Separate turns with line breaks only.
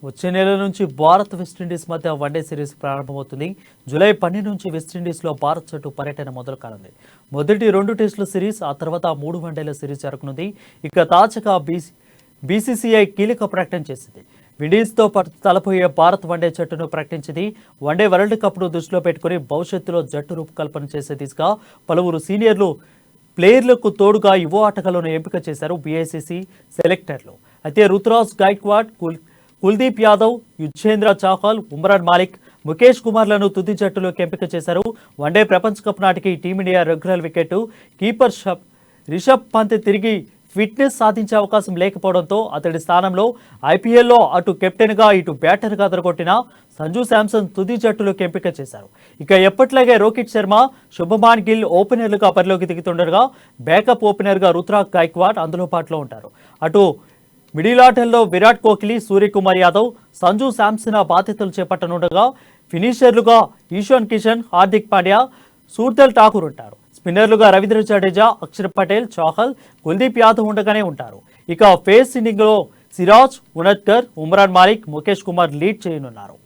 వచ్చే నెల నుంచి భారత్ వెస్టిండీస్ మధ్య వన్డే సిరీస్ ప్రారంభమవుతుంది. జూలై 12 నుంచి వెస్టిండీస్లో భారత్ జట్టు పర్యటన మొదలు కానుంది. మొదటి 2 టెస్టుల సిరీస్, ఆ తర్వాత 3 వన్డేల సిరీస్ జరగనుంది. ఇక తాజాగా బీసీసీఐ కీలక ప్రకటన చేసింది. విండీస్తో పాటు తలపోయే భారత్ వన్డే జట్టును ప్రకటించింది. వన్డే వరల్డ్ కప్ను దృష్టిలో పెట్టుకుని భవిష్యత్తులో జట్టు రూపకల్పన చేసే దిశగా పలువురు సీనియర్లు ప్లేయర్లకు తోడుగా యువ ఆటగాళ్లను ఎంపిక చేశారు బీఐసీసీ సెలెక్టర్లు. అయితే రుతురాజ్ గైక్వాడ్, కుల్దీప్ యాదవ్, యుజ్వేంద్ర చాహల్, ఉమ్రాన్ మాలిక్, ముఖేష్ కుమార్లను తుది జట్టులోకి ఎంపిక చేశారు. వన్డే ప్రపంచ కప్ నాటికి team India regular wicket keeper Rishabh Pant తిరిగి ఫిట్నెస్ సాధించే అవకాశం లేకపోవడంతో అతడి స్థానంలో ఐపీఎల్లో అటు కెప్టెన్గా ఇటు బ్యాటర్గా అదరగొట్టిన సంజు శాంసన్ తుది జట్టులోకి ఎంపిక చేశారు. ఇక ఎప్పట్లాగే రోహిత్ శర్మ, శుభమాన్ గిల్ ఓపెనర్లుగా బరిలోకి దిగుతుండగా బ్యాకప్ ఓపెనర్గా రుతురాజ్ గైక్వాడ్ అందుబాటులో ఉంటారు. అటు మిడిల్ ఆర్డర్లో విరాట్ కోహ్లీ, సూర్యకుమార్ యాదవ్, సంజు శాంసన్ బాధ్యతలు చేపట్టనుండగా ఫినిషర్లుగా ఈశాన్ కిషన్, హార్దిక్ పాండ్యా, సూర్దల్ ఠాకూర్ ఉంటారు. స్పిన్నర్లుగా రవీంద్ర జడేజా, అక్షర్ పటేల్, చాహల్, కుల్దీప్ యాదవ్ ఉండగానే ఉంటారు. ఇక ఫేస్ ఇన్నింగ్లో సిరాజ్, ఉనద్కర్, ఉమ్రాన్ మాలిక్, ముఖేష్ కుమార్ లీడ్ చేయనున్నారు.